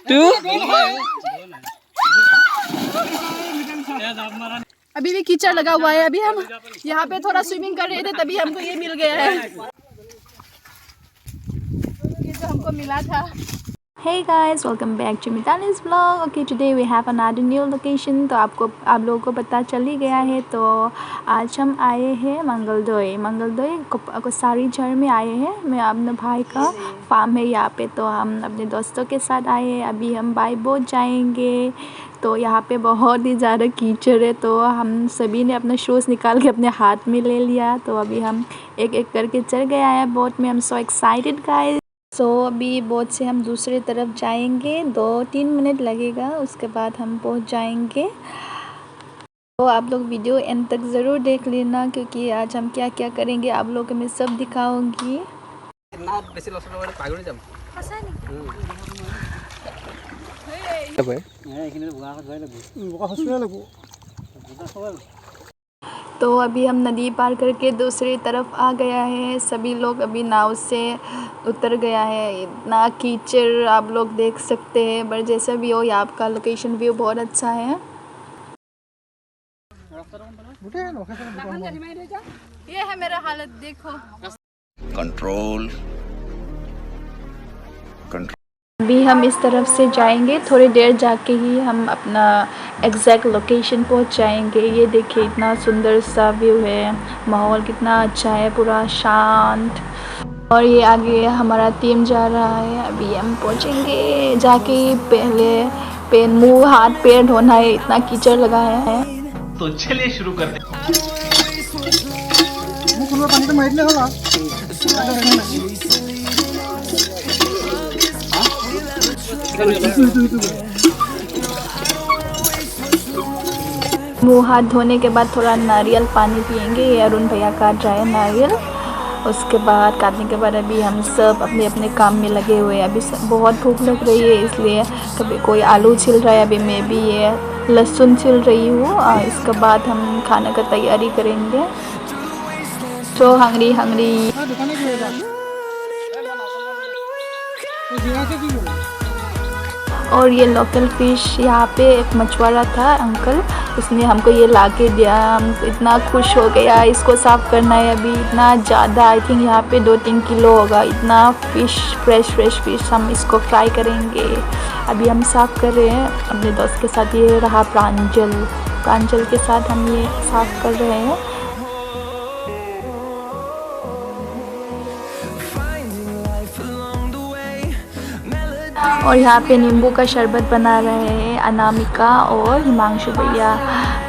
2 अभी भी कीचड़ लगा हुआ है। अभी हम यहाँ पे थोड़ा स्विमिंग कर रहे थे, तभी हमको ये मिल गया है, ये जो हमको मिला था। Hey guys, welcome back to Mitali's vlog. Okay, today we have another new location. तो आप लोगों को पता चल ही गया है। तो आज हम आए हैं मंगलदोई कोसारी झर में आए हैं। मैं अपने भाई का फार्म है यहाँ पे, तो हम अपने दोस्तों के साथ आए हैं। अभी हम बाई बोट जाएंगे। तो यहाँ पे बहुत ही ज़्यादा कीचड़ है, तो हम सभी ने अपना शूज़ निकाल के अपने हाथ में ले लिया। तो अभी हम एक एक करके चढ़ गया है बोट में। हम सो एक्साइटेड गाइस। सो अभी बोट से हम दूसरी तरफ जाएंगे, 2-3 मिनट लगेगा, उसके बाद हम पहुंच जाएंगे। तो आप लोग वीडियो एंड तक ज़रूर देख लेना, क्योंकि आज हम क्या क्या करेंगे आप लोगों को मैं सब दिखाऊंगी। तो अभी हम नदी पार करके दूसरी तरफ आ गया है। सभी लोग अभी नाव से उतर गया है। इतना कीचड़ आप लोग देख सकते हैं, पर जैसा भी हो यहाँ का लोकेशन व्यू बहुत अच्छा है। ये है मेरा हालत, देखो। कंट्रोल। अभी हम इस तरफ से जाएंगे, थोड़ी देर जाके ही हम अपना एग्जैक्ट लोकेशन पहुंच जाएंगे। ये देखिए इतना सुंदर सा व्यू है, माहौल कितना अच्छा है, पूरा शांत। और ये आगे हमारा टीम जा रहा है। अभी हम पहुंचेंगे, जाके पहले मुंह हाथ पैर धोना है, इतना कीचड़ लगा है। तो चलिए शुरू करते हैं। मुँह हाथ धोने के बाद थोड़ा नारियल पानी पियेंगे। ये अरुण भैया काट रहा है नारियल। उसके बाद काटने के बाद अभी हम सब अपने अपने काम में लगे हुए हैं। अभी बहुत भूख लग रही है, इसलिए कभी कोई आलू छिल रहा है, अभी मैं भी ये लहसुन छिल रही हूँ। इसके बाद हम खाने का तैयारी करेंगे। तो हंगरी और ये लोकल फ़िश, यहाँ पे एक मछुआरा था अंकल, उसने हमको ये ला के दिया। हम इतना खुश हो गया। इसको साफ़ करना है अभी, इतना ज़्यादा, आई थिंक यहाँ पे 2-3 किलो होगा, इतना फ़िश, फ्रेश फ़िश। हम इसको फ्राई करेंगे। अभी हम साफ़ कर रहे हैं अपने दोस्त के साथ। ये रहा प्रांजल के साथ हम ये साफ़ कर रहे हैं। और यहाँ पे नींबू का शरबत बना रहे हैं अनामिका और हिमांशु भैया।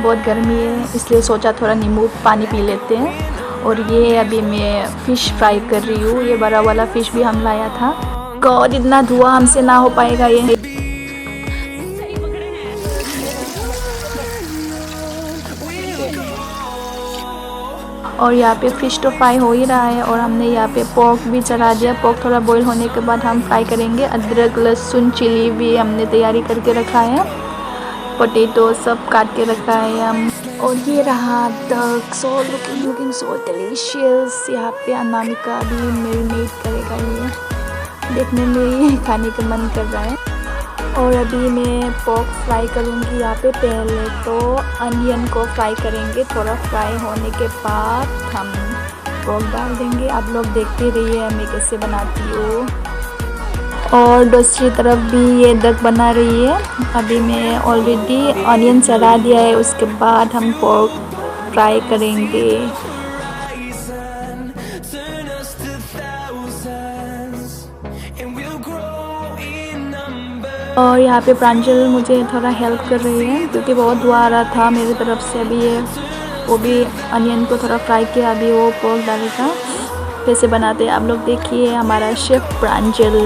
बहुत गर्मी है, इसलिए सोचा थोड़ा नींबू पानी पी लेते हैं। और ये अभी मैं फ़िश फ्राई कर रही हूँ। ये बड़ा वाला फ़िश भी हम लाया था। गॉड, इतना धुआं हमसे ना हो पाएगा ये। और यहाँ पे फ़िश तो फ्राई हो ही रहा है। और हमने यहाँ पे पोर्क भी चढ़ा दिया। पोर्क थोड़ा बॉईल होने के बाद हम फ्राई करेंगे। अदरक, लहसुन, चिली भी हमने तैयारी करके रखा है। पोटैटो सब काट के रखा है हम। और ये रहा duck, so looking so delicious. यहाँ पे अनामिका भी मैरिनेट करेगा। ये देखने में ही खाने का मन कर रहा है। और अभी मैं पोर्क फ्राई करूँगी। यहाँ पे पहले तो अनियन को फ्राई करेंगे। थोड़ा फ्राई होने के बाद हम पोर्क डाल देंगे। आप लोग देखते रहिए मैं कैसे बनाती हूँ। और दूसरी तरफ भी ये डक बना रही है। अभी मैं ऑलरेडी अनियन चढ़ा दिया है, उसके बाद हम पोर्क फ्राई करेंगे। और यहाँ पे प्रांजल मुझे थोड़ा हेल्प कर रही है, क्योंकि बहुत धुआं आ रहा था मेरी तरफ से। अभी ये वो भी अनियन को थोड़ा फ्राई किया, अभी वो पोर्क डालेगा। कैसे बनाते हैं आप लोग देखिए, हमारा शेफ प्रांजल।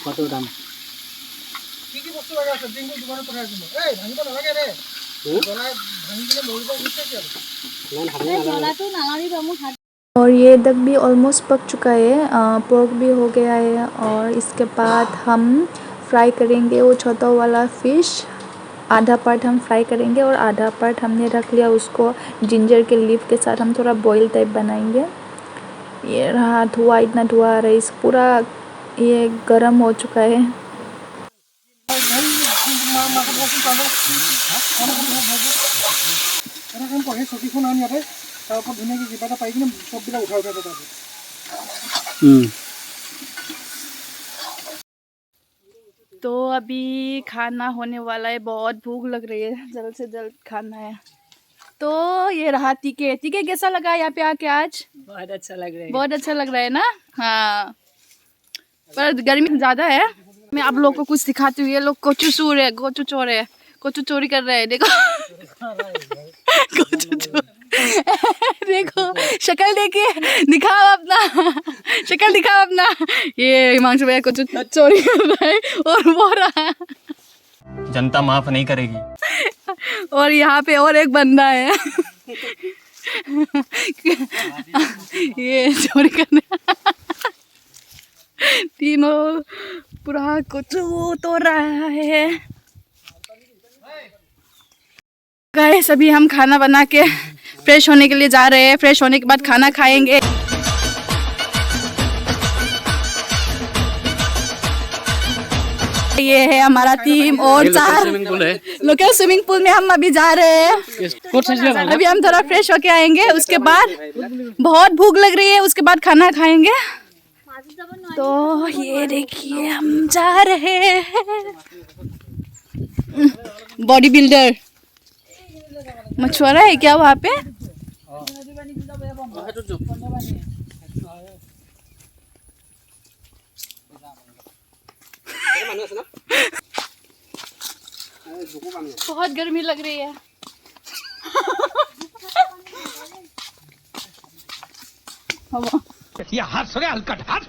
কত দাম और ये तक भी ऑलमोस्ट पक चुका है, पोर्क भी हो गया है। और इसके बाद हम फ्राई करेंगे वो छोटा वाला फ़िश। आधा पार्ट हम फ्राई करेंगे और आधा पार्ट हमने रख लिया, उसको जिंजर के लीफ के साथ हम थोड़ा बॉईल टाइप बनाएंगे। ये रहा धुआं, इतना धुआं आ रहा है, इस पूरा ये गरम हो चुका है। तो अभी खाना होने वाला है, बहुत भूख लग रही है, जल्द से जल्द खाना है। तो ये रहा टीके। टीके कैसा लगा यहाँ पे आके आज? बहुत अच्छा लग रहा है। बहुत अच्छा लग रहा है ना? हाँ, पर गर्मी ज़्यादा है। मैं आप लोग को कुछ दिखाती हूँ। ये लोग कोचू चोर है, कोचू चोर है, कोचू चोरी कर रहे हैं। देखो कोचू चोर देखो, शक्ल देखिए, दिखाओ अपना शक्ल दिखाओ अपना। ये हिमांशु भैया कोचू चोरी कर रहा है और वो रहा, जनता माफ नहीं करेगी। और यहाँ पे और एक बंदा है ये चोरी करने तीनों पूरा कोचू तोड़ रहा है। गाइस अभी हम खाना बना के फ्रेश होने के लिए जा रहे हैं। फ्रेश होने के बाद खाना खाएंगे। ये है हमारा टीम और चार लोकल स्विमिंग पूल में हम अभी जा रहे हैं। अभी हम थोड़ा फ्रेश होके आएंगे, उसके बाद बहुत भूख लग रही है, उसके बाद खाना खाएंगे। तो ये देखिए हम जा रहे हैं। बॉडी बिल्डर मछुआरा है क्या वहाँ पे? बहुत गर्मी लग रही है। ये हाथ से हल्का हाथ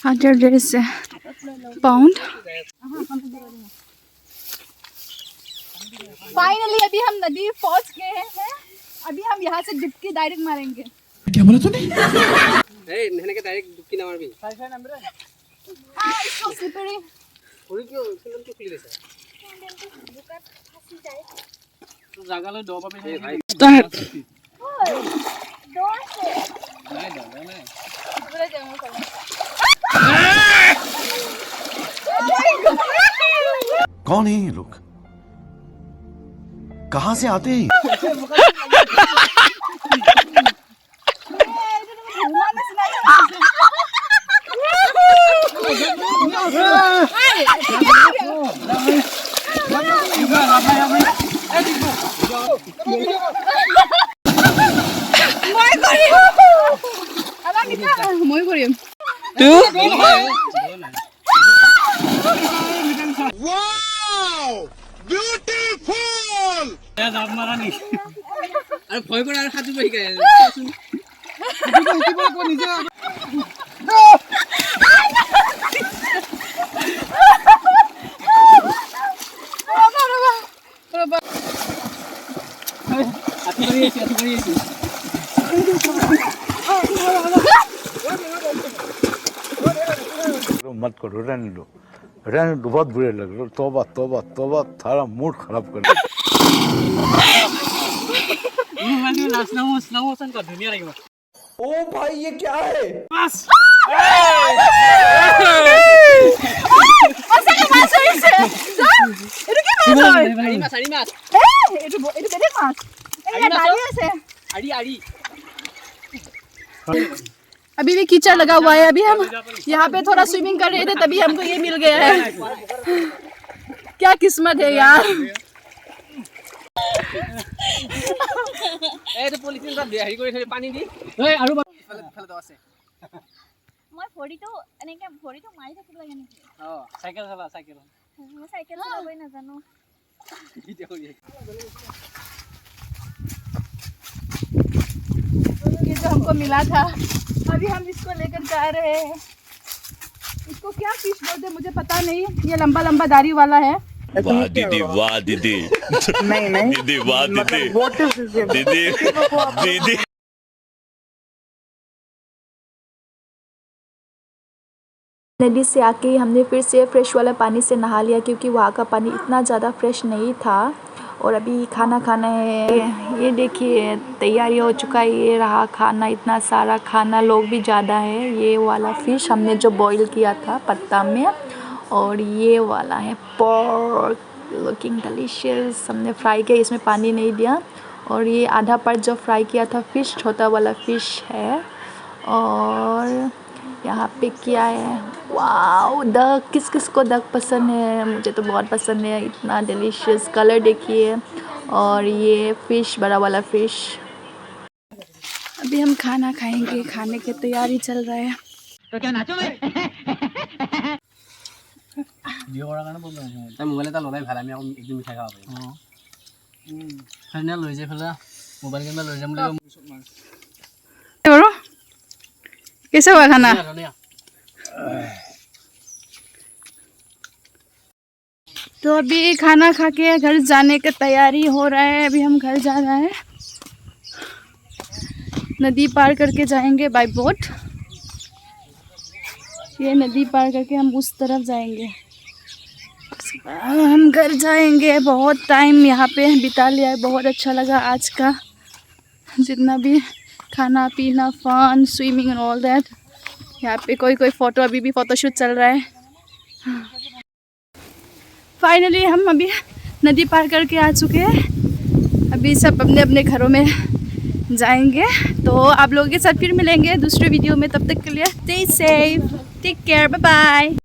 £100 फाइनली अभी हम नदी पहुंच गए हैं। अभी हम यहाँ से डुबकी डायरेक्ट मारेंगे। क्या बोला तूने? नहने के डायरेक्ट डुबकी ना मारबी। इसको स्लिपरी ওই কি ওখানে তো খুলে দিছে বুকাত ফাসি যায় তো জাগালে ডব পাবে ভাই स्टार्ट ডর সে নাই ডর নাই বলে যাও চলো कौन है ये लोग? कहां से आते हैं? মই কৰিম জাপ মারা নি আর ভয় করে আর হাতু বহি গায় শুন নিজে मत करो, रहने दो, बहुत बुरे लग रहे। तौबा तौबा तौबा, थारा मूड खराब कर स्लो मोशन कर दुनिया रहेगा। ओ भाई ये क्या है? बस अभी भी कीचड़ लगा हुआ है। अभी हम यहाँ पे थोड़ा स्विमिंग कर रहे थे, तभी हमको ये मिल गया है। क्या किस्मत है यार। এই তো পলিথিন তাত হেৰি কৰি থৈ পানী দি এই আৰু ইফালে আছে মই ভৰিটো এনেকে ভৰিটো মাৰি থাকিব লাগে নেকি সাইকেল চলা সাইকেল মই সাইকেল চলাবই নাজানো ये जो हमको मिला था अभी हम इसको लेकर जा रहे हैं। इसको क्या फिश बोलते हैं मुझे पता नहीं, ये लंबा लंबा दाढ़ी वाला है। वाह दीदी वाह दीदी नहीं दीदी वाह दीदी दीदी दीदी नदी से आके हमने फिर से फ्रेश वाला पानी से नहा लिया क्योंकि वहाँ का पानी इतना ज़्यादा फ्रेश नहीं था। और अभी खाना खाना है। ये देखिए तैयारी हो चुका है, ये रहा खाना, इतना सारा खाना, लोग भी ज़्यादा है। ये वाला फ़िश हमने जो बॉईल किया था पत्ता में, और ये वाला है पोर्क, लुकिंग डिलीशियस। हमने फ्राई किया, इसमें पानी नहीं दिया। और ये आधा पार्ट जो फ्राई किया था फ़िश, छोटा वाला फ़िश है। और यहाँ पे क्या है, वाओ डक, किस किस को डक पसंद है, मुझे तो बहुत पसंद है। इतना डिलीशियस कलर देखिए। और ये फ़िश, बड़ा वाला फ़िश। अभी हम खाना खाएंगे, खाने की तैयारी चल रहा है। তো কেন নাচো ভাই ভিডিও করার কারণে বললাম তাই মোবাইল এটা ললাই ভাল, আমি এখন একদিন মিঠাই খাওয়া পারি। ফাইনাল লৈ যাই ফেলা মোবাইল কেমেৰা লৈ যাম বুলি बड़ो कैसा हुआ खाना? तो अभी खाना खा के घर जाने की तैयारी हो रहा है। अभी हम घर जा रहे हैं, नदी पार करके जाएंगे बाय बोट। ये नदी पार करके हम उस तरफ जाएंगे, हम घर जाएंगे। बहुत टाइम यहाँ पे बिता लिया है, बहुत अच्छा लगा आज का जितना भी खाना पीना, fun, swimming and all that. यहाँ पे कोई कोई फ़ोटो, अभी भी फ़ोटोशूट चल रहा है। फाइनली हम अभी नदी पार करके आ चुके हैं। अभी सब अपने अपने घरों में जाएंगे। तो आप लोगों के साथ फिर मिलेंगे दूसरे वीडियो में। तब तक के लिए stay safe, take care, bye bye.